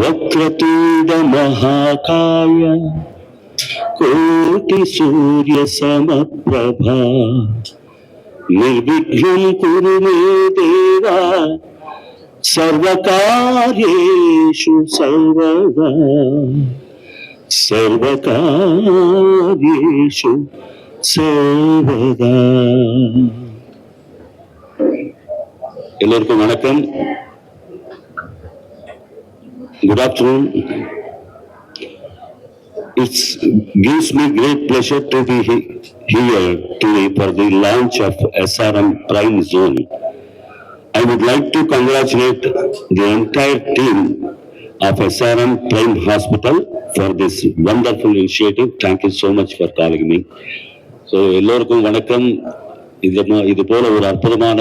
वक्रतुंड महाकाय कोटि सूर्य समप्रभा निर्विघ्नं कुरु मे देवा सर्वकार्येषु सर्वदा सर्वकार्येषु सर्वदा. எல்லோருக்கும் வணக்கம். Good afternoon. It gives me great pleasure to be here today for the launch of SRM Prime Zone. I would like to congratulate the entire team of SRM Prime Hospital for this wonderful initiative. Thank you so much for calling me. So, எல்லோருக்கும் வணக்கம். இது போல ஒரு அற்புதமான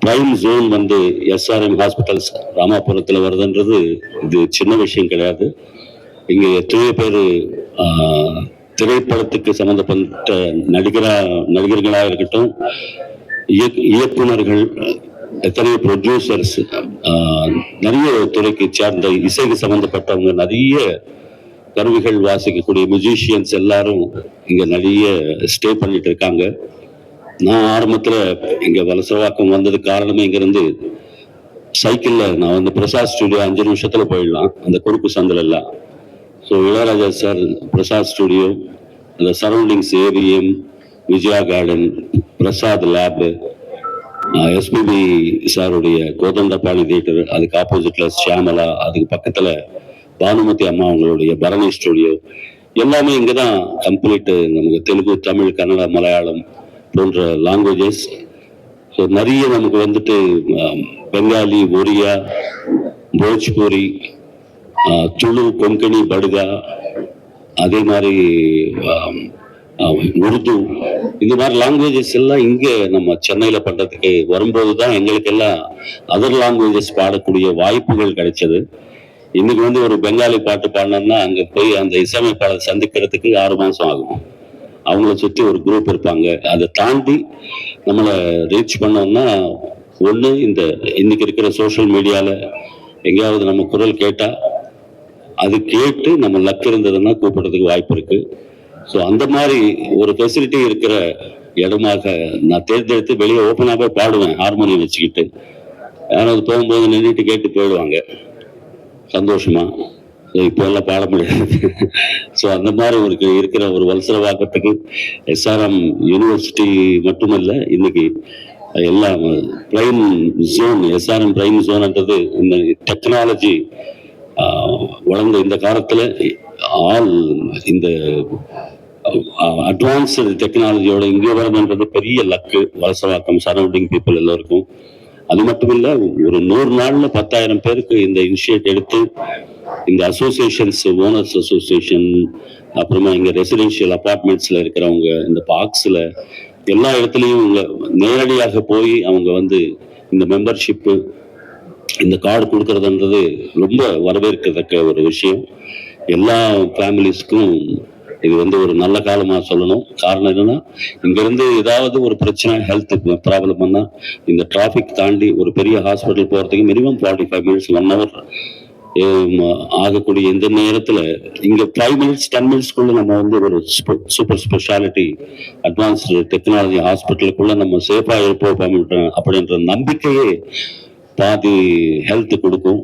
prime zone வந்து SRM hospitals ராமாபுரத்தில் வருதுன்றது இது சின்ன விஷயம் கிடையாது. இங்கே எத்தனையோ பேர் திரைப்படத்துக்கு சம்மந்தப்பட்ட நடிகர்களாக இருக்கட்டும், இயக்குநர்கள், எத்தனையோ ப்ரொடியூசர்ஸ், நிறைய துறைக்கு சார்ந்த இசைக்கு சம்மந்தப்பட்டவங்க, நிறைய கருவிகள் வாசிக்கக்கூடிய மியூசிஷியன்ஸ் எல்லாரும் இங்கே நிறைய ஸ்டே பண்ணிட்டு இருக்காங்க. நான் ஆரம்பத்தில் இங்கே வலசவாக்கம் வந்தது காரணமே இங்கேருந்து சைக்கிளில் நான் வந்து பிரசாத் ஸ்டுடியோ 5 நிமிஷத்தில் போயிடலாம், அந்த குறுக்கு சந்தில் எல்லாம். So Ilaiyaraaja sir Prasad studio, அந்த surroundings AVM, Vijaya garden, Prasad lab, SPB சாருடைய கோதண்டபாணி தியேட்டர், அதுக்கு ஆப்போசிட்ல ஷியாமலா, அதுக்கு பக்கத்தில் பானுமதி அம்மா அவங்களுடைய பரணி ஸ்டுடியோ, எல்லாமே இங்கே தான் கம்ப்ளீட்டு. நமக்கு தெலுங்கு, தமிழ், கன்னடா, மலையாளம் போன்ற லாங்குவேஜஸ். ஸோ நிறைய நமக்கு வந்துட்டு பெங்காலி, ஒரியா, போஜ்பூரி, துளு, கொங்கணி, படுகா, அதே மாதிரி உருது, இந்த மாதிரி லாங்குவேஜஸ் எல்லாம் இங்கே நம்ம சென்னையில் பண்ணுறதுக்கு வரும்போது தான் எங்களுக்கெல்லாம் அதர் லாங்குவேஜஸ் பாடக்கூடிய வாய்ப்புகள் கிடைச்சது. இன்னைக்கு வந்து ஒரு பெங்காலி பாட்டு பாடினோம்னா அங்கே போய் அந்த இசையமைப்பாளர் சந்திக்கிறதுக்கு 6 மாதம் ஆகும். அவங்கள சுற்றி ஒரு குரூப் இருப்பாங்க. அதை தாண்டி நம்மளை ரீச் பண்ணோம்னா ஒன்று, இந்த இன்னைக்கு இருக்கிற சோஷியல் மீடியாவில் எங்கேயாவது நம்ம குரல் கேட்டால் அது கேட்டு நம்ம லக் இருந்ததுன்னா கூப்பிடுறதுக்கு வாய்ப்பு இருக்கு. ஸோ அந்த மாதிரி ஒரு ஃபெசிலிட்டி இருக்கிற இடமாக நான் தேர்ந்தெடுத்து வெளியே ஓப்பனாகவே பாடுவேன், ஹார்மோனியம் வச்சுக்கிட்டு. யாராவது போகும்போது நின்றுட்டு கேட்டு போயிடுவாங்க சந்தோஷமா. இப்போ எல்லாம் பாட முடியாது. ஸோ அந்த மாதிரி இருக்கிற ஒரு வலசரவாக்கத்துக்கு எஸ்ஆர்எம் யூனிவர்சிட்டி மட்டுமல்ல, இன்னைக்கு எல்லாம் பிரைம் ஜோன், எஸ்ஆர்எம் பிரைம் ஜோன்ன்றது இந்த டெக்னாலஜி வளர்ந்த இந்த காலத்தில் இந்த அட்வான்ஸ்டு டெக்னாலஜியோட இங்கே வரணுன்றது பெரிய லக்கு வலசரவாக்கம் சரௌண்டிங் பீப்புள் எல்லோருக்கும். அது மட்டும் இல்லை, ஒரு 100 நாள்ல 10,000 பேருக்கு இந்த இனிஷியேட் எடுத்து இந்த அசோசியேஷன்ஸ், ஓனர்ஸ் அசோசியேஷன், அப்புறமா இங்கே ரெசிடென்ஷியல் அப்பார்ட்மெண்ட்ஸில் இருக்கிறவங்க, இந்த பார்க்ஸில் எல்லா இடத்துலையும் நேரடியாக போய் அவங்க வந்து இந்த மெம்பர்ஷிப்பு, இந்த கார்டு கொடுக்கறதுன்றது ரொம்ப வரவேற்கத்தக்க ஒரு விஷயம். எல்லா ஃபேமிலிஸ்க்கும் இது வந்து ஒரு நல்ல காலமாக சொல்லணும். காரணம் என்னன்னா, இங்கேருந்து ஏதாவது ஒரு பிரச்சனை, ஹெல்த் ப்ராப்ளம்னா இந்த டிராஃபிக் தாண்டி ஒரு பெரிய ஹாஸ்பிட்டல் போகிறதுக்கு மினிமம் 45 மினிட்ஸ் 1 ஹவர் ஆகக்கூடிய இந்த நேரத்தில் இங்கே 5 மினிட்ஸ் 10 மினிட்ஸ்க்குள்ள நம்ம வந்து ஒரு சூப்பர் ஸ்பெஷாலிட்டி அட்வான்ஸ்டு டெக்னாலஜி ஹாஸ்பிட்டலுக்குள்ள நம்ம சேஃபாக இருப்போம் அப்படின்ற நம்பிக்கையே பாதி ஹெல்த் கொடுக்கும்.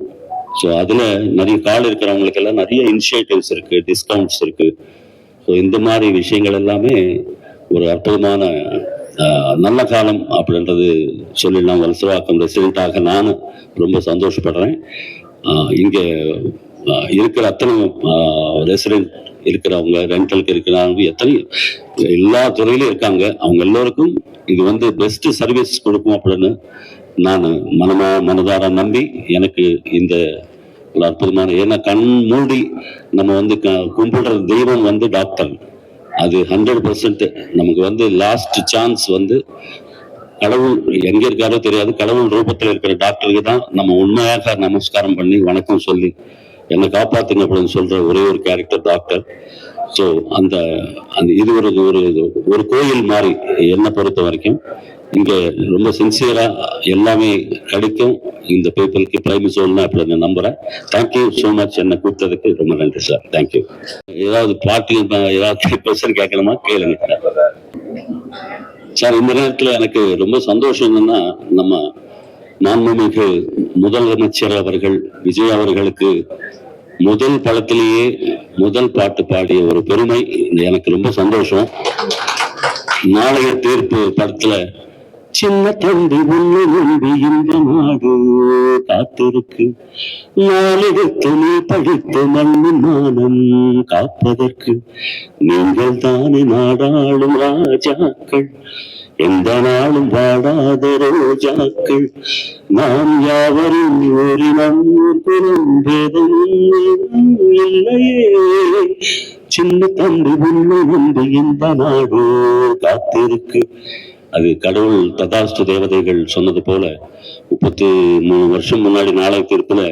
ஸோ அதில் நிறைய கால் இருக்கிறவங்களுக்கெல்லாம் நிறைய இனிஷியேட்டிவ்ஸ் இருக்குது, டிஸ்கவுண்ட்ஸ் இருக்குது. ஸோ இந்த மாதிரி விஷயங்கள் எல்லாமே ஒரு அற்புதமான நல்ல காலம் அப்படின்றது சொல்லிடலாம். வலசரவாக்கம் ரெசிடென்ட்டாக நான் ரொம்ப சந்தோஷப்படுறேன். இங்கே இருக்கிற அத்தனை ரெசிடென்ட் இருக்கிறவங்க, ரெண்டலுக்கு இருக்கிறவங்க, எத்தனை எல்லா துறையிலும் இருக்காங்க, அவங்க எல்லோருக்கும் இது வந்து பெஸ்ட் சர்வீஸ் கொடுக்கும் அப்படின்னு நான் மனதார நம்பி எனக்கு இந்த ஒரு அற்புதமான, ஏன்னா கண் மூடி நம்ம வந்து கும்பிடுற தெய்வம் வந்து டாக்டர். அது 100% நமக்கு வந்து லாஸ்ட் சான்ஸ் வந்து கடவுள் எங்க இருக்காரோ தெரியாது, கடவுள் ரூபத்தில் இருக்கிற டாக்டருக்கு தான் நம்ம உண்மையாக நமஸ்காரம் பண்ணி வணக்கம் சொல்லி என்னை காப்பாத்துங்க அப்படின்னு சொல்ற ஒரே ஒரு கேரக்டர் டாக்டர். ஸோ அந்த அந்த இது ஒரு ஒரு ஒரு கோயில் மாதிரி என்னை பொறுத்த வரைக்கும் இங்க ரொம்ப சின்சியரா எல்லாமே கிடைக்கும் இந்த பீப்புளுக்கு பிரைமரி சோல்னா அப்படின்னு நம்புறேன். Thank you so much. என்னை கூப்பிட்டதுக்கு ரொம்ப நன்றி சார். தேங்க்யூ. ஏதாவது பாட்டு ஏதாவது கொஸ்டின் கேட்கணுமா கேளுங்க சார். இந்த நேரத்தில் எனக்கு ரொம்ப சந்தோஷம் என்னன்னா, நம்ம மாண்புமிகு முதலமைச்சர் அவர்கள் விஜய் அவர்களுக்கு முதல் படத்திலேயே முதல் பாட்டு பாடிய ஒரு பெருமை எனக்கு ரொம்ப சந்தோஷம். நாளைய தீர்ப்பு படத்துல சின்ன தம்பி உன்னை நம்பி இந்த நாடு காத்திருக்கு, நாளெடுத்து நீ படித்து மண்ணின் மானம் காப்பதற்கு நீங்கள் தானே நாடாளும் ராஜாக்கள், எந்த நாளும் வாடாத ரோஜாக்கள், நாம் யாவரும் ஓரினம் பேதம் இல்லையே, சின்ன தம்பி உன்னை நம்பி இந்த நாடு காத்திருக்கு. அது கடவுள் ததாஸ்து தேவதைகள் சொன்னது போல 33 வருஷம் முன்னாடி நாளை தீர்ப்புல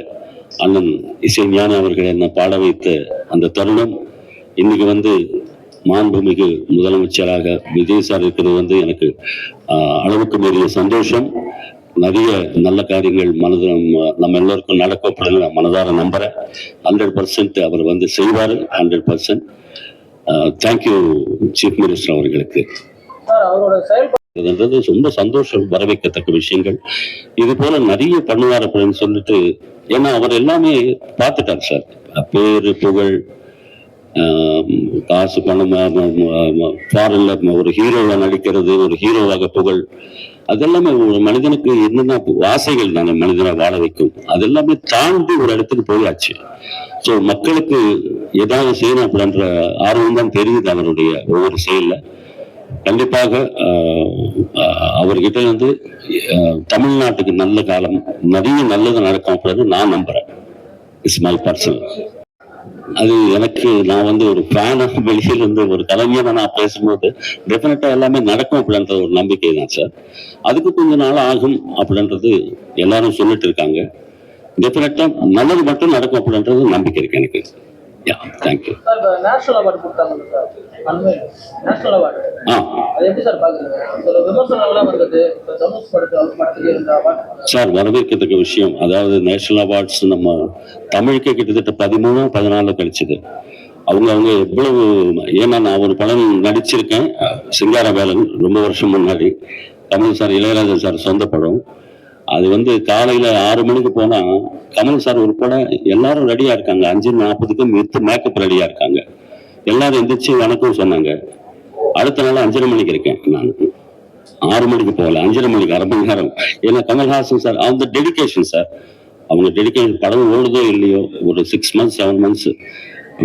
அண்ணன் இசைஞானி அவர்கள் என்ன பாட வைத்த அந்த தருணம் இன்னைக்கு மாண்புமிகு முதலமைச்சராக விஜய் சார் இருக்கிறது எனக்கு அளவுக்கு மீறிய சந்தோஷம். நிறைய நல்ல காரியங்கள் நம்ம எல்லோருக்கும் நடக்கப்படும் நான் மனதார நம்புறேன். 100% அவர் செய்வார். 100%. தேங்க்யூ சீஃப் மினிஸ்டர் அவர்களுக்கு. ரொம்ப சந்தோஷம், வரவேற்கத்தக்க விஷயங்கள். இது போல நிறைய பண்ணுவார் அப்படின்னு சொல்லிட்டு, ஏன்னா அவர் எல்லாமே பார்த்துட்டார் சார். பேரு புகழ், காசு, பணம், ஃபாரின்ல ஒரு ஹீரோவா நடிக்கிறது, ஒரு ஹீரோவாக புகழ், அதெல்லாமே ஒரு மனிதனுக்கு என்னென்ன ஆசைகள் தானே மனிதனை வாழ வைக்கும். அதெல்லாமே தாண்டி ஒரு இடத்துக்கு போயாச்சு. ஸோ மக்களுக்கு ஏதாவது செய்யணும் அப்படின்ற ஆர்வம் தான் தெரியுது அவருடைய ஒவ்வொரு செயல்ல. கண்டிப்பாக அவர்கிட்ட தமிழ்நாட்டுக்கு நல்ல காலம், நிறைய நல்லது நடக்கும் அப்படின்னு நான் நம்புறேன். It's my personal. அது எனக்கு நான் ஒரு ஃபேனாக வெளியில இருந்து ஒரு கலைஞரை நான் பேசும்போது டெஃபினட்டா எல்லாமே நடக்கும் அப்படின்ற ஒரு நம்பிக்கை தான் சார். அதுக்கு கொஞ்ச நாள் ஆகும் அப்படின்றது எல்லாரும் சொல்லிட்டு இருக்காங்க. டெஃபினட்டா நல்லது மட்டும் நடக்கும் அப்படின்றது நம்பிக்கை இருக்கு எனக்கு. தேங்க்யூ. சார், வரவேற்கத்தக்க விஷயம். அதாவது நேஷனல் அவார்ட்ஸ் நம்ம தமிழுக்கு கிட்டத்தட்ட 13-14 கிடைச்சது. அவங்க எவ்வளவு, ஏன்னா நான் ஒரு படம் நடிச்சிருக்கேன், சிங்காரவேலன், ரொம்ப வருஷம் முன்னாடி. கமல் சார், இளையராஜா சார் சொந்த படம். அது காலையில 6 மணிக்கு போனா கமல் சார் ஒரு படம் எல்லாரும் ரெடியா இருக்காங்க. 5:40க்கு வித் மேக்கப் ரெடியா இருக்காங்க. எல்லாரும் எந்திரிச்சு வணக்கம் சொன்னாங்க. அடுத்த நாள் 5:30 மணிக்கு இருக்கேன் நான். 6 மணிக்கு போகல, 5:30 மணிக்கு, அரை மணி நேரம். ஏன்னா கமல்ஹாசன் சார் அந்த டெடிகேஷன் சார், அவங்க டெடிகேஷன், படம் ஓடுதோ இல்லையோ ஒரு 6 months 7 months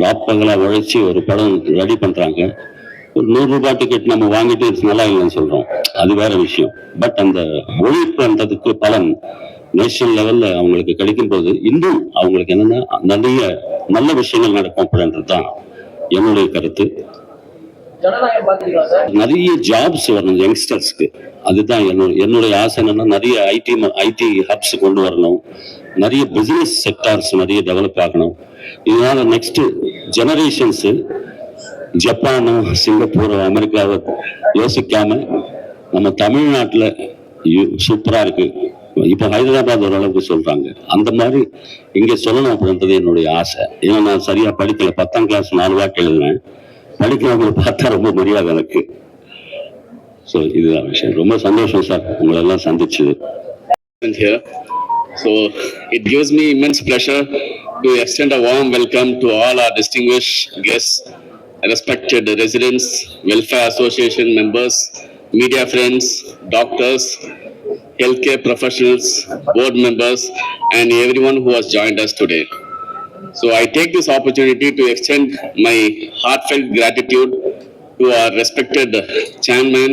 ராப்பங்களா உழைச்சி ஒரு படம் ரெடி பண்றாங்க. ஒரு 100 ரூபாய் டிக்கெட் நம்ம வாங்கிட்டு நல்லா இல்லைன்னு சொல்றோம், அது வேற விஷயம். பட் அந்த உழைப்புன்றதுக்கு பலன் நேஷனல் லெவல்ல அவங்களுக்கு கிடைக்கும் போது இன்னும் அவங்களுக்கு என்னன்னா நிறைய நல்ல விஷயங்கள் நடக்கும் அப்படின்றதுதான் என்னுடைய கருத்து. நிறைய ஜாப்ஸ் வரணும் யங்ஸ்டர்ஸ்க்கு, அதுதான் என்னுடைய ஆசை. என்னன்னா நிறைய ஐடி ஹப்ஸ் கொண்டு வரணும், நிறைய பிசினஸ் செக்டார்ஸ் நிறைய டெவலப் ஆகணும். இதனால நெக்ஸ்ட் ஜெனரேஷன்ஸ் ஜப்பானோ சிங்கப்பூரோ அமெரிக்காவோ யோசிக்காம நம்ம தமிழ்நாட்டுல சூப்பரா இருக்கு, இப்ப ஹைதராபாத் ஓரளவுக்கு சொல்றாங்க, அந்த மாதிரி இங்க சொல்லணும் அப்படின்றது என்னுடைய ஆசை. ஏன்னா நான் சரியா படிக்கல, 10ஆம் கிளாஸ் 4 வாட்டி எழுதுனேன். படிக்கிறவங்களை பார்த்தா ரொம்ப மரியாதை எனக்கு. ஸோ இதுதான் விஷயம். ரொம்ப சந்தோஷம் சார் உங்களை எல்லாம் சந்திச்சது. So it gives me immense pleasure to extend a warm welcome to all our distinguished guests, respected residents, welfare association members, media friends, doctors, healthcare professionals, board members, and everyone who has joined us today. So I take this opportunity to extend my heartfelt gratitude to our respected chairman,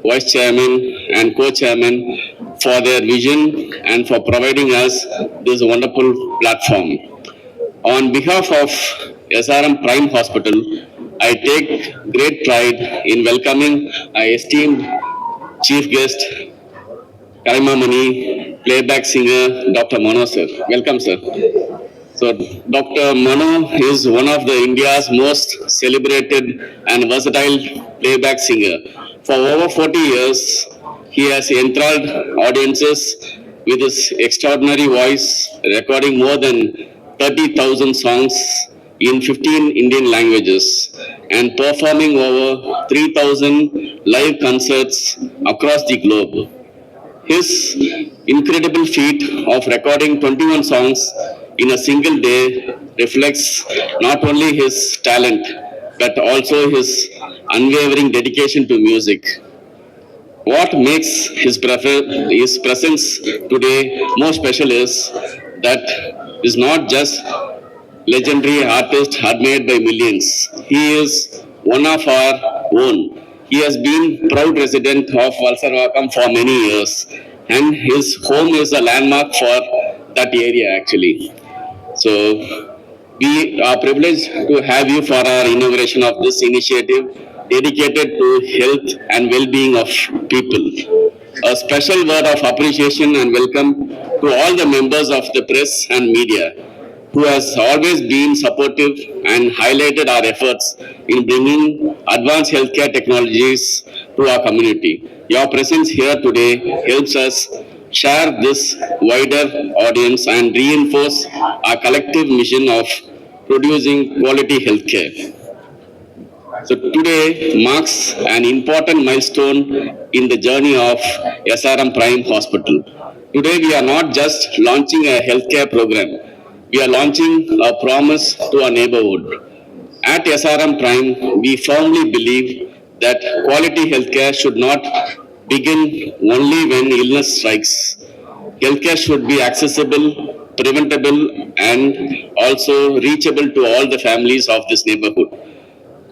vice chairman, and co-chairman for their vision and for providing us this wonderful platform. On behalf of SRM Prime Hospital, I take great pride in welcoming our esteemed chief guest, Karimamani, playback singer, Dr. Mano sir. Welcome, sir. So So Dr. Mano is one of the India's most celebrated and versatile playback singer. For over 40 years, he has enthralled audiences with his extraordinary voice, recording more than 30,000 songs in 15 Indian languages and performing over 3,000 live concerts across the globe. His incredible feat of recording 21 songs in a single day reflects not only his talent but also his unwavering dedication to music. What makes his presence today more special is that is not just legendary artist admired by millions. He is one of our own. He has been proud resident of Valsarvakam for many years, and his home is a landmark for that area actually. So we are privileged to have you for our inauguration of this initiative dedicated to health and well-being of people. A special word of appreciation and welcome to all the members of the press and media who has always been supportive and highlighted our efforts in bringing advanced healthcare technologies to our community. Your presence here today helps us share this wider audience and reinforce our collective mission of producing quality healthcare. So today marks an important milestone in the journey of SRM Prime Hospital. Today we are not just launching a healthcare program, we are launching a promise to our neighborhood. At SRM Prime, we firmly believe that quality healthcare should not begin only when illness strikes. Healthcare should be accessible, preventable, and also reachable to all the families of this neighborhood.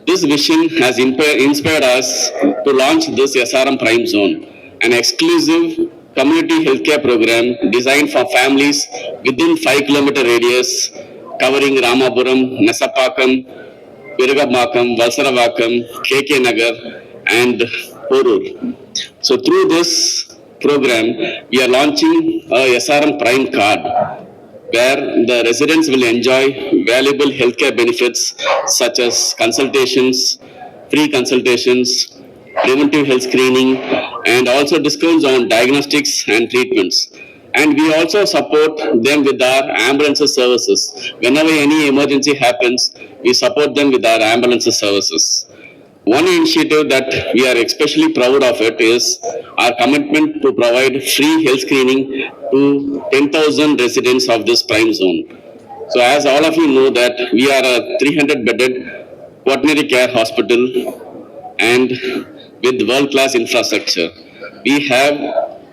This vision has inspired us to launch this SRM Prime Zone, an exclusive community healthcare program designed for families within 5-kilometer radius covering Ramapuram, Nesapakam, Virugambakam, Valsaravakam, KK Nagar, and Porur. So through this program, we are launching a SRM Prime card where the residents will enjoy valuable healthcare benefits such as consultations, free consultations, preventive health screening, and also discounts on diagnostics and treatments. And we also support them with our ambulance services. Whenever any emergency happens, we support them with our ambulance services. One initiative that we are especially proud of it is our commitment to provide free health screening to 10,000 residents of this prime zone. So as all of you know that we are a 300-bedded quaternary care hospital and with world-class infrastructure. We have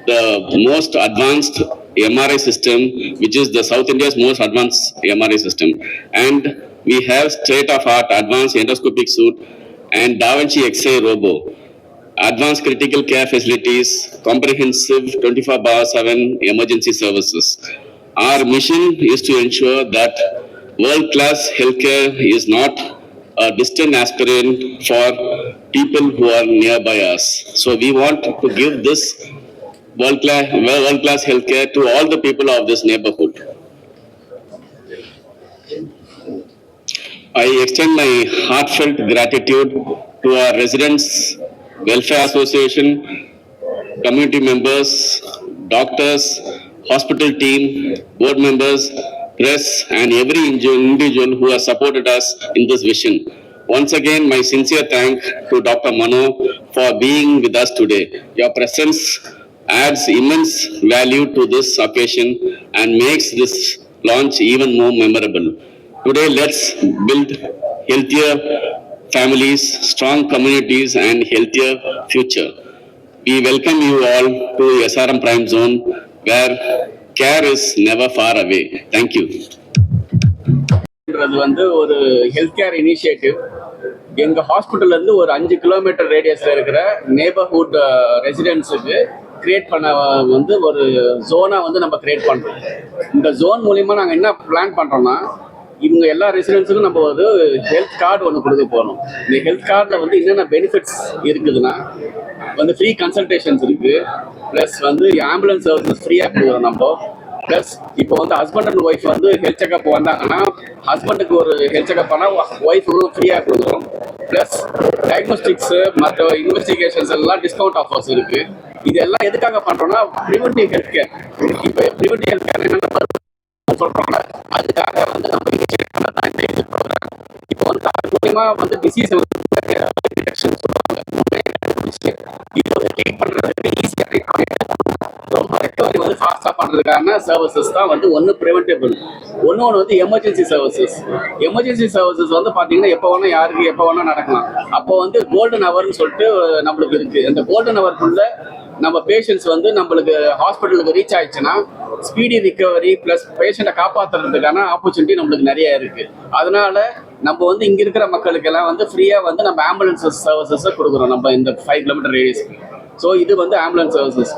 the most advanced MRI system, which is the South India's most advanced MRI system. And we have state-of-art advanced endoscopic suite and Da Vinci X-ray robo, advanced critical care facilities, comprehensive 24/7 emergency services. Our mission is to ensure that world-class healthcare is not a distant aspiration for people who are nearby us. So we want to give this world-class healthcare to all the people of this neighborhood. I extend my heartfelt gratitude to our residents, welfare association, community members, doctors, hospital team, board members, press, and every individual who has supported us in this vision. Once again, my sincere thanks to Dr. Mano for being with us today. Your presence adds immense value to this occasion and makes this launch even more memorable. Today, let's build healthier families, strong communities, and healthier future. We welcome you all to SRM Prime Zone, where care is never far away. Thank you. ஒரு health care initiative எங்க ஹாஸ்பிட்டல்ல இருந்து ஒரு 5 kilometre ரேடியஸ்ல இருக்கிற neighbourhood ரெசிடென்ட்ஸுக்கு create பண்ண ஒரு ஜோனா நம்ம create பண்றோம். இந்த ஜோன் மூலியமா நாங்க என்ன பிளான் பண்றோம்னா, இவங்க எல்லா ரெசிடென்ட்ஸுக்கும் நம்ம ஒரு ஹெல்த் கார்டு ஒன்று கொடுக்க போகிறோம். இந்த ஹெல்த் கார்டில் என்னென்ன பெனிஃபிட்ஸ் இருக்குதுன்னா, ஃப்ரீ கன்சல்டேஷன்ஸ் இருக்குது, ப்ளஸ் ஆம்புலன்ஸ் சர்வீசஸ் ஃப்ரீயாக கொடுக்குறோம். நம்ம ப்ளஸ் இப்போ வந்து ஹஸ்பண்ட் அண்ட் ஒய்ஃப் வந்து ஹெல்த் செக்அப் வந்தாங்கன்னா ஹஸ்பண்டுக்கு ஒரு ஹெல்த் செக்அப் பண்ணால் ஒய்ஃபுக்கு ஃப்ரீயாக கொடுக்குறோம். ப்ளஸ் டயக்னோஸ்டிக்ஸு மற்ற இன்வெஸ்டிகேஷன்ஸ் எல்லாம் டிஸ்கவுண்ட் ஆஃபர்ஸ் இருக்குது. இதெல்லாம் எதுக்காக பண்ணுறோம்னா ப்ரிவென்டிவ் ஹெல்த் கேர். இப்போ ப்ரிவென்டிவ் ஹெல்த் கேர் என்னென்ன சொல்கிறோம்ல, அதுக்காக வந்து நம்ம இனிஷியேட் பண்ண தான் இந்த இது ப்ரோக்ராம். இப்போ வந்து அது மூலிமா வந்து டிசீஸ் டிடெக்ஷன் சொல்லுவாங்க. இது வந்து ட்ரீட் பண்ணுறதுக்கு ஈஸியாக ட்ரீட் பண்ணிட்டு ரொம்ப ரெக்கவரி வந்து ஃபாஸ்ட்டாக பண்ணுறதுக்கான சர்வீசஸ் தான் வந்து ஒன்று ப்ரிவென்டபிள், ஒன்று வந்து எமர்ஜென்சி சர்வீசஸ். எமர்ஜென்சி சர்வீசஸ் வந்து பார்த்தீங்கன்னா எப்போ வேணால் யாருக்கு எப்போ வேணால் நடக்கலாம். அப்போ வந்து கோல்டன் ஹவர்னு சொல்லிட்டு நம்மளுக்கு இருக்குது. அந்த கோல்டன் ஹவருக்குள்ள நம்ம பேஷண்ட்ஸ் வந்து நம்மளுக்கு ஹாஸ்பிட்டலுக்கு ரீச் ஆயிடுச்சுன்னா ஸ்பீடி ரிகவரி ப்ளஸ் பேஷண்ட்டை காப்பாற்றுறதுக்கான ஆப்பர்ச்சுனிட்டி நம்மளுக்கு நிறைய இருக்குது. அதனால நம்ம வந்து இங்கே இருக்கிற மக்களுக்கெல்லாம் வந்து ஃப்ரீயாக வந்து நம்ம ஆம்புலன்ஸ் சர்வீசஸை கொடுக்குறோம் நம்ம இந்த 5 கிலோமீட்டர் ரேடியஸ்க்கு. ஸோ இது வந்து ஆம்புலன்ஸ் சர்வீசஸ்.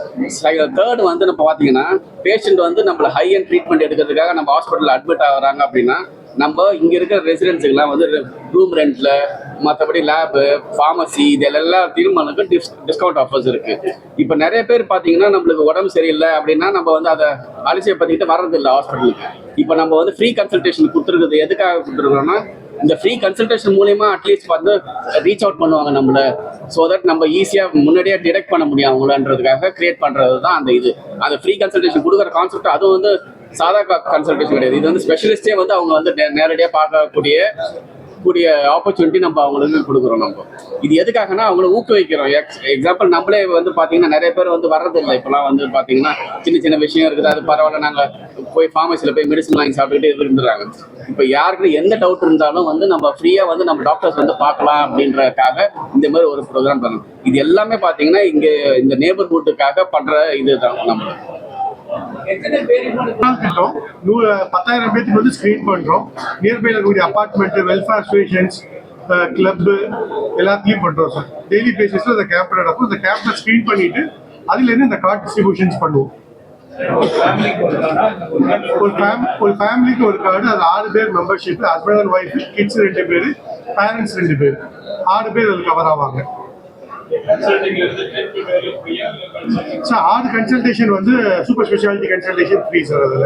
தேர்ட் வந்து நம்ம பார்த்தீங்கன்னா பேஷண்ட் வந்து நம்மளை ஹை அண்ட் ட்ரீட்மெண்ட் எடுக்கிறதுக்காக நம்ம ஹாஸ்பிட்டலில் அட்மிட் ஆகிறாங்க அப்படின்னா நம்ம இங்கே இருக்கிற ரெசிடென்ஸுக்கெல்லாம் வந்து ரூம் ரெண்ட்டில் மற்றபடி லேபு ஃபார்மசி இது எல்லாத்தையும் நமக்கு டிஸ்கவுண்ட் ஆஃபர்ஸ் இருக்குது. இப்போ நிறைய பேர் பார்த்தீங்கன்னா நம்மளுக்கு உடம்பு சரியில்லை அப்படின்னா நம்ம வந்து அதை அலட்சியப்படுத்திக்கிட்டு வர்றதில்லை ஹாஸ்பிட்டலுக்கு. இப்போ நம்ம வந்து ஃப்ரீ கன்சல்டேஷன் கொடுத்துருக்குது. எதுக்காக கொடுத்துருக்கோம்னா இந்த ஃப்ரீ கன்சல்டேஷன் மூலிமா அட்லீஸ்ட் வந்து ரீச் அவுட் பண்ணுவாங்க நம்மளை. ஸோ தட் நம்ம ஈஸியாக முன்னாடியே டிடெக்ட் பண்ண முடியும் அவங்களன்றதுக்காக கிரியேட் பண்ணுறது தான் அந்த இது. அந்த ஃப்ரீ கன்சல்டேஷன் கொடுக்குற கான்செப்ட் அதுவும் வந்து சாதா கன்சல்டேஷன் கிடையாது. இது வந்து ஸ்பெஷலிஸ்டே வந்து அவங்க வந்து நேரடியாக பார்க்கக்கூடிய ஆப்பர்ச்சுனிட்டி நம்ம அவங்களுக்கு கொடுக்குறோம். நம்ம இது எதுக்காகனா அவங்கள ஊக்குவிக்கிறோம். எக்ஸாம்பிள் நம்மளே வந்து பார்த்தீங்கன்னா நிறைய பேர் வந்து வர்றதில்லை. இப்போலாம் வந்து பார்த்தீங்கன்னா சின்ன சின்ன விஷயம் இருக்குது, அது பரவாயில்ல, நாங்கள் போய் ஃபார்மசியில் போய் மெடிசன் வாங்கி சாப்பிட்டுக்கிட்டு இருந்துடுறாங்க. இப்போ யாருக்கு எந்த டவுட் இருந்தாலும் வந்து நம்ம ஃப்ரீயாக வந்து நம்ம டாக்டர்ஸ் வந்து பார்க்கலாம் அப்படின்றதுக்காக இந்த மாதிரி ஒரு ப்ரோக்ராம் பண்ணணும். இது எல்லாமே பார்த்தீங்கன்னா இங்கே இந்த நேபர்ஹுட்டுக்காக பண்ணுற இது தான். நம்ம 10,000 பேருக்கு வந்து ஸ்கிரீன் பண்றோம். நியர்பைல இருக்கக்கூடிய அபார்ட்மெண்ட், வெல்ஃபேர் அசோசியேஷன்ஸ், கிளப் எல்லாத்தையும் பண்றோம் சார். டெய்லி பேசிஸ்ல அந்த கேம்ப் நடக்கும். அந்த கேம்ப்ல ஸ்கிரீன் பண்ணிட்டு அதுல இருந்து இந்த கார்டு டிஸ்ட்ரிபியூஷன்ஸ் பண்ணுவோம். ஒரு ஃபேமிலிக்கு ஒரு கார்டு, அது 6 பேர் membership, husband and wife, kids 2 பேர், பேரண்ட்ஸ் 2 பேர், 6 பேர் அதில் கவர் ஆவாங்க. சார் 6 கன்சல்டேஷன் வந்து super speciality consultation free sir. அதில்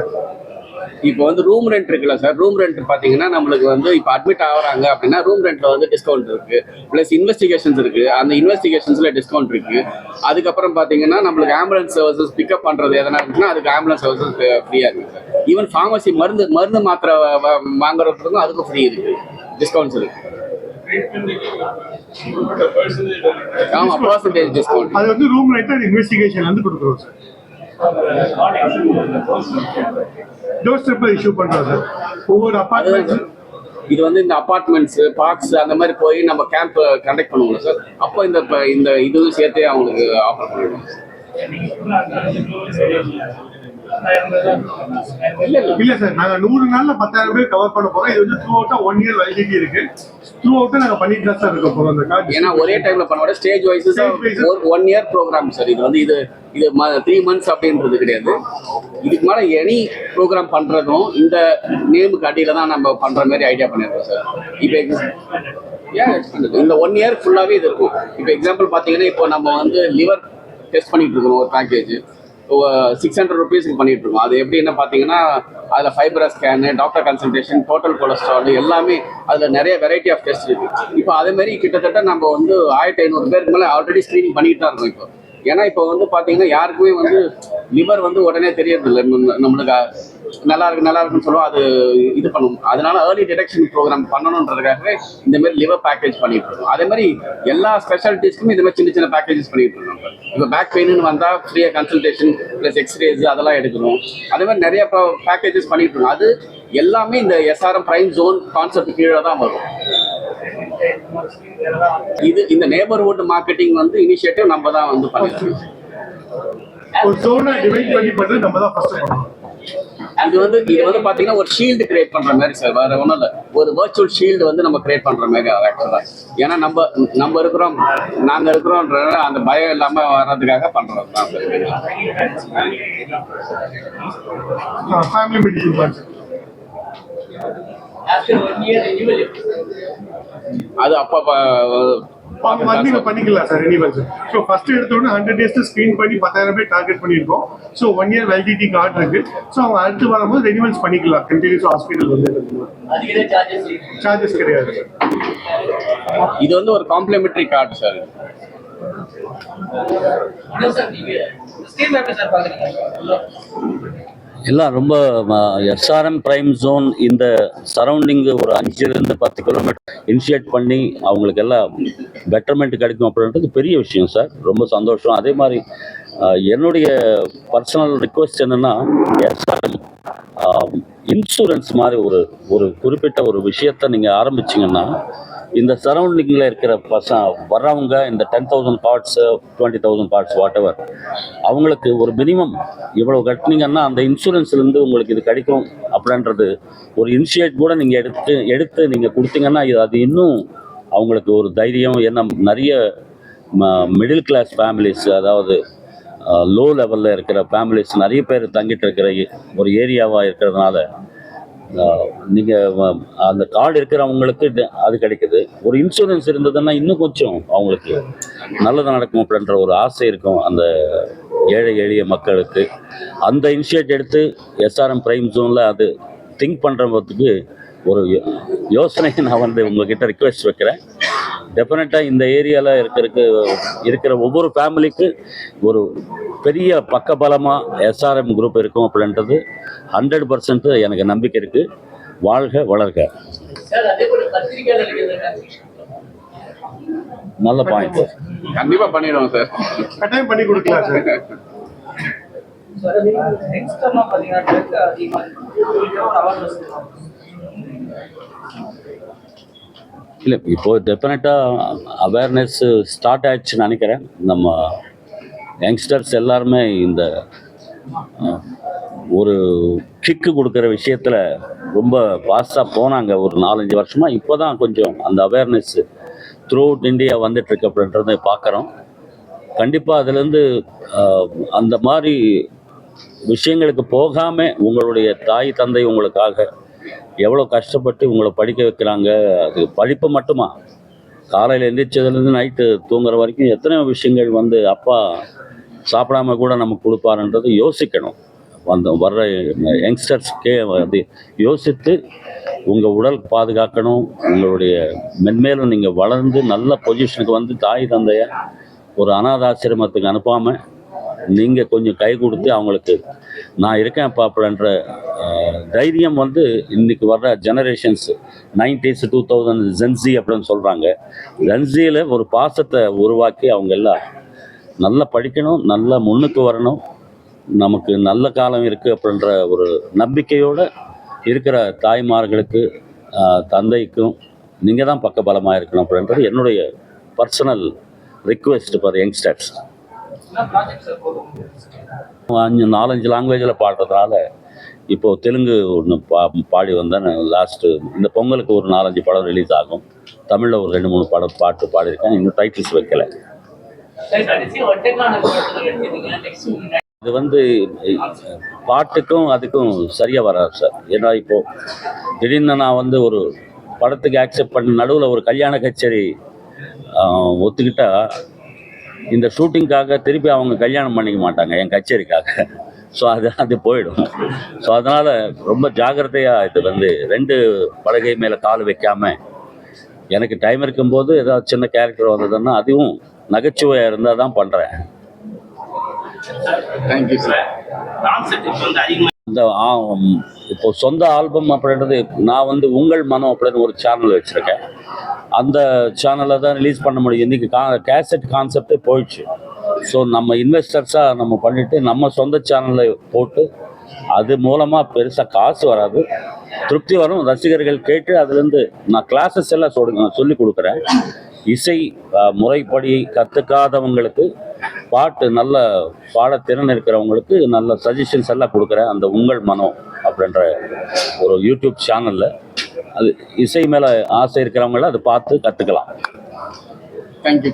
இப்போ வந்து ரூம் ரெண்ட் இருக்குல்ல சார், ரூம் ரெண்ட் பார்த்தீங்கன்னா நம்மளுக்கு வந்து இப்போ அட்மிட் ஆகிறாங்க அப்படின்னா ரூம் ரெண்ட்டில் வந்து டிஸ்கவுண்ட் இருக்குது. ப்ளஸ் இன்வெஸ்டிகேஷன்ஸ் இருக்குது, அந்த இன்வெஸ்டிகேஷன்ஸில் டிஸ்கவுண்ட் இருக்குது. அதுக்கப்புறம் பார்த்தீங்கன்னா நம்மளுக்கு ஆம்புலன்ஸ் சர்வீசஸ் பிக்கப் பண்ணுறது எதனா இருக்குன்னா அதுக்கு ஆம்புலன்ஸ் சர்வீசஸ் ஃப்ரீயாக இருக்குது சார். ஈவன் ஃபார்மசி மருந்து மாத்திரை வாங்குறதுக்கும் அதுக்கும் ஃப்ரீ இருக்குது, டிஸ்கவுண்ட்ஸ் இருக்குது. ஆமாம், பர்சன்டேஜ் டிஸ்கவுண்ட். அது வந்து ரூம் ரெண்ட் அண்ட் இன்வெஸ்டிகேஷன் வந்து கொடுக்குறோம் சார். டோர் ஸ்டெப்ல இஷ்யூ பண்றோம் சார். ஒவ்வொரு அபார்ட்மெண்ட் இது வந்து இந்த அபார்ட்மெண்ட்ஸ், பார்க்ஸ் அந்த மாதிரி போய் நம்ம கேம்ப் கண்டக்ட் பண்ணுவோம் சார். அப்போ இந்த இதுவும் சேர்த்தே அவங்களுக்கு ஆஃபர் பண்ணிடுவோம். இல்ல சார், நாங்க 100 நாள்ல 10,000 பேர் கவர் பண்ண போறோம். இது வந்து த்ரூ அவுட்டா 1 இயர் வேலிடிட்டி இருக்கு. த்ரூ அவுட்டா நாங்க பண்ணிட்டு தான் சார் இருக்க போறோம் அந்த கார்டு. ஏன்னா ஒரே டைம்ல பண்ண stage wise 1 year program sir. இது வந்து இது 3 months அப்படின்றது கிடையாது. இதுக்கு மேல எனி ப்ரோக்ராம் பண்றதும் இந்த நேமுக்கு அடியில தான் நம்ம பண்ற மாதிரி ஐடியா பண்ணிருக்கோம் சார். இப்போ இந்த 1 இயர் ஃபுல்லாவே இது இருக்கும். இப்போ எக்ஸாம்பிள் பாத்தீங்கன்னா இப்போ நம்ம வந்து லிவர் டெஸ்ட் பண்ணிட்டு இருக்கோம். ஒரு பேக்கேஜ் 600 rupeesக்கு பண்ணிட்டு இருக்கோம். அது எப்படின்னு பார்த்தீங்கன்னா அதில் fibro scan, doctor consultation, total cholesterol எல்லாமே அதில் நிறைய வெரைட்டி ஆஃப் டெஸ்ட் இருக்கு. இப்போ அதேமாதிரி கிட்டத்தட்ட நம்ம வந்து 1500 பேருக்கு மேலே ஆல்ரெடி ஸ்க்ரீனிங் பண்ணிட்டு தான் இருக்கோம் இப்போ. ஏன்னா இப்போ வந்து பார்த்தீங்கன்னா யாருக்குமே வந்து லிவர் வந்து உடனே தெரியறதில்லை. நம்மளுக்கு நல்லா இருக்குன்னு சொல்லுவோம், அது இது பண்ணுவோம். அதனால ஏர்லி டிடெக்ஷன் ப்ரோக்ராம் பண்ணணுன்றதுக்காக இந்த மாதிரி லிவர் பேக்கேஜ் பண்ணிட்டு இருக்கோம். அதே மாதிரி எல்லா ஸ்பெஷாலிட்டிஸ்க்கும் இந்த மாதிரி சின்ன பேக்கேஜஸ் பண்ணிட்டு இருக்கோம். இப்போ பேக் பெயின்னு வந்தால் ஃப்ரீயாக கன்சல்டேஷன் ப்ளஸ் எக்ஸ்ரேஸ் அதெல்லாம் எடுக்கிறோம். அதே மாதிரி நிறைய பேக்கேஜஸ் பண்ணிட்டு இருக்கோம். அது எல்லாமே இந்த SRM பிரைம் ஜோன் கான்செப்ட் கீழே தான் வரும். இந்த நேபர்ஹுட் மார்க்கெட்டிங் வந்து இனிஷியேட்டிவ் நம்ம தான் வந்து பண்ணிருக்கோம். ஒரு ஜோனை டிவைட் பண்ணி பண்றது நம்ம தான் ஃபர்ஸ்ட் பண்ணோம். இது வந்து பாத்தீங்கன்னா ஒரு ஷீல்டு கிரியேட் பண்ற மாதிரி சார், வேற ஒன்றும் இல்லை. ஒரு வர்ச்சுவல் ஷீல்டு வந்து நம்ம கிரியேட் பண்ற மாதிரி ஆக்சுவலா. ஏன்னா நம்ம இருக்கிறோம், நாங்க இருக்கிறோம்ன்ற அந்த பயம் இல்லாம வர்றதுக்காக பண்றோம் தான் சார். ஃபேமிலி மெடிசன் பிளான் அது அப்ப அவங்க வந்து இங்க பண்ணிக்கலாம் sir renewal sir. So first எடுத்தோடனே 100 days ஸ்க்ரீன் பண்ணி 10,000 பேர் டார்கெட் பண்ணியிருக்கோம். ஸோ 1 year வேலிடிட்டி கார்டு இருக்கு. ஸோ அவங்க அடுத்து வரும்போது ரெனிவல்ஸ் பண்ணிக்கலாம். கண்டினியூஸ் ஹாஸ்பிட்டல் வந்து சார்ஜஸ் கிடையாது சார். இது வந்து ஒரு காம்ப்ளிமெண்டரி கார்டு சார். எல்லாம் ரொம்ப எஸ்ஆர்எம் பிரைம் ஜோன் இந்த சரௌண்டிங் ஒரு 5 to 10 கிலோமீட்டர் இனிஷியேட் பண்ணி அவங்களுக்கு எல்லாம் பெட்டர்மெண்ட் கிடைக்கும் அப்படின்றது பெரிய விஷயம் சார். ரொம்ப சந்தோஷம். அதே மாதிரி என்னுடைய பர்சனல் ரிக்வெஸ்ட் என்னென்னா, எஸ்ஆர்எம் இன்சூரன்ஸ் மாதிரி ஒரு குறிப்பிட்ட ஒரு விஷயத்தை நீங்கள் ஆரம்பிச்சிங்கன்னா, இந்த சரௌண்டிங்கில் இருக்கிற வர்றவங்க இந்த 10,000 கார்ட்ஸ் 20,000 கார்ட்ஸ் வாட் எவர், அவங்களுக்கு ஒரு மினிமம் இவ்வளோ கட்டினீங்கன்னா அந்த இன்சூரன்ஸ்லேருந்து உங்களுக்கு இது கிடைக்கும் அப்படின்றது ஒரு இனிஷியேட் கூட நீங்கள் எடுத்து நீங்கள் கொடுத்தீங்கன்னா அது இன்னும் அவங்களுக்கு ஒரு தைரியம். ஏன்னா நிறைய மிடில் கிளாஸ் ஃபேமிலிஸ், அதாவது லோ லெவலில் இருக்கிற ஃபேமிலிஸ் நிறைய பேர் தங்கிட்டு இருக்கிற ஒரு ஏரியாவாக இருக்கிறதுனால நீங்கள் அந்த கார்டு இருக்கிறவங்களுக்கு அது கிடைக்குது. ஒரு இன்சூரன்ஸ் இருந்ததுன்னா இன்னும் கொஞ்சம் அவங்களுக்கு நல்லது நடக்கும் அப்படின்ற ஒரு ஆசை இருக்கும் அந்த ஏழை எளிய மக்களுக்கு. அந்த இனிஷியேட் எடுத்து எஸ்ஆர்எம் பிரைம் ஜோனில் அது திங்க் பண்ணுறதுக்கு ஒரு யோசனையை நான் வந்து உங்ககிட்ட ரிக்வெஸ்ட் வைக்கிறேன். டெஃபினட்டாக இந்த ஏரியாவில் இருக்கிற ஒவ்வொரு ஃபேமிலிக்கு ஒரு பெரிய பக்கபலமாக எஸ்ஆர்எம் குரூப் இருக்கும் அப்படின்றது 100% எனக்கு நம்பிக்கை இருக்குது. வாழ்க வளர்க. நல்ல பாயிண்ட். கண்டிப்பா பண்ணிடுவோம் சார். கட்டாயம் பண்ணி கொடுக்கலாம் சார். இல்லை, இப்போது டெஃபினட்டாக அவேர்னஸ் ஸ்டார்ட் ஆயிடுச்சுன்னு நினைக்கிறேன். நம்ம யங்ஸ்டர்ஸ் எல்லாருமே இந்த ஒரு கிக்கு கொடுக்குற விஷயத்தில் ரொம்ப ஃபாஸ்ட்டாக போனாங்க ஒரு 4-5 வருஷமாக. இப்போ தான் கொஞ்சம் அந்த அவேர்னஸ் த்ரூ அவுட் இந்தியா வந்துட்டுருக்கு அப்படின்றத பார்க்குறோம். கண்டிப்பாக அதுலேருந்து அந்த மாதிரி விஷயங்களுக்கு போகாமல் உங்களுடைய தாய் தந்தை உங்களுக்காக எவ்வளோ கஷ்டப்பட்டு உங்களை படிக்க வைக்கிறாங்க. அது படிப்பு மட்டுமா, காலையில் எந்திரிச்சதுலேருந்து நைட்டு தூங்குற வரைக்கும் எத்தனையோ விஷயங்கள் வந்து அப்பா சாப்பிடாம கூட நமக்கு கொடுப்பாருன்றது யோசிக்கணும். வர்ற யங்ஸ்டர்ஸ்க்கே அது யோசித்து உங்கள் உடல் பாதுகாக்கணும். உங்களுடைய மென்மேலும் நீங்கள் வளர்ந்து நல்ல பொசிஷனுக்கு வந்து தாய் தந்தையை ஒரு அனாதாசிரமத்துக்கு அனுப்பாமல் நீங்கள் கொஞ்சம் கை கொடுத்து அவங்களுக்கு நான் இருக்கேன் பாப்புலன்ற தைரியம் வந்து இன்றைக்கி வர்ற ஜெனரேஷன்ஸ் 90s 2000 ஜென்சி அப்படின்னு சொல்கிறாங்க. ஜென்சியில் ஒரு பாசத்தை உருவாக்கி அவங்க எல்லாம் நல்லா படிக்கணும், நல்லா முன்னுக்கு வரணும், நமக்கு நல்ல காலம் இருக்குது அப்படின்ற ஒரு நம்பிக்கையோடு இருக்கிற தாய்மார்களுக்கு தந்தைக்கும் நீங்கள் தான் பக்கபலமாக இருக்கணும் அப்படின்றது என்னுடைய பர்சனல் ரிக்வெஸ்ட் ஃபார் யங்ஸ்டர்ஸ். 4-5 லாங்குவேஜில் பாடுறதுனால இப்போது தெலுங்கு ஒன்று பாடி வந்தேன். லாஸ்ட்டு இந்த பொங்கலுக்கு ஒரு 4-5 படம் ரிலீஸ் ஆகும். தமிழில் ஒரு 2-3 பாட்டு பாடியிருக்கேன். இன்னும் டைட்டில்ஸ் வைக்கலை. இது வந்து பாட்டுக்கும் அதுக்கும் சரியாக வராது சார். ஏன்னா இப்போது திடீர்னு நான் வந்து ஒரு படத்துக்கு ஆக்செப்ட் பண்ணி நடுவில் ஒரு கல்யாண கச்சேரி ஒத்துக்கிட்டா இந்த ஷூட்டிங்காக திருப்பி அவங்க கல்யாணம் பண்ணிக்க மாட்டாங்க என் கச்சேரிக்காக. ஸோ அது போயிடும். ஸோ அதனால் ரொம்ப ஜாக்கிரதையாக இது வந்து 2 பலகை மேலே கால் வைக்காமல் எனக்கு டைம் இருக்கும்போது ஏதாவது சின்ன கேரக்டர் வந்ததுன்னா அதுவும் நகைச்சுவையாக இருந்தால் தான் பண்ணுறேன். Thank you sir. இந்த இப்போ சொந்த ஆல்பம் அப்படின்றது நான் வந்து உங்கள் மனம் அப்படின்னு ஒரு சேனல் வச்சுருக்கேன். அந்த சேனலில் தான் ரிலீஸ் பண்ண முடியும். இன்றைக்கி கேசட் கான்செப்டே போயிடுச்சு. ஸோ நம்ம இன்வெஸ்டர்ஸாக நம்ம பண்ணிவிட்டு நம்ம சொந்த சேனலில் போட்டு அது மூலமாக பெருசாக காசு வராது, திருப்தி வரும், ரசிகர்கள் கேட்டு அதுலேருந்து நான் கிளாஸஸ் எல்லாம் சொல்லி கொடுக்குறேன். இசை முறைப்படி கற்றுக்காதவங்களுக்கு பாட்டு நல்ல பாடத்திறன் இருக்கிறவங்களுக்கு நல்ல சஜஷன்ஸ் எல்லாம் கொடுக்குறேன். அந்த உங்கள் மனம் அப்படின்ற ஒரு யூடியூப் சேனலில் அது இசை மேலே ஆசை இருக்கிறவங்கள அதை பார்த்து கற்றுக்கலாம். தேங்க்யூ.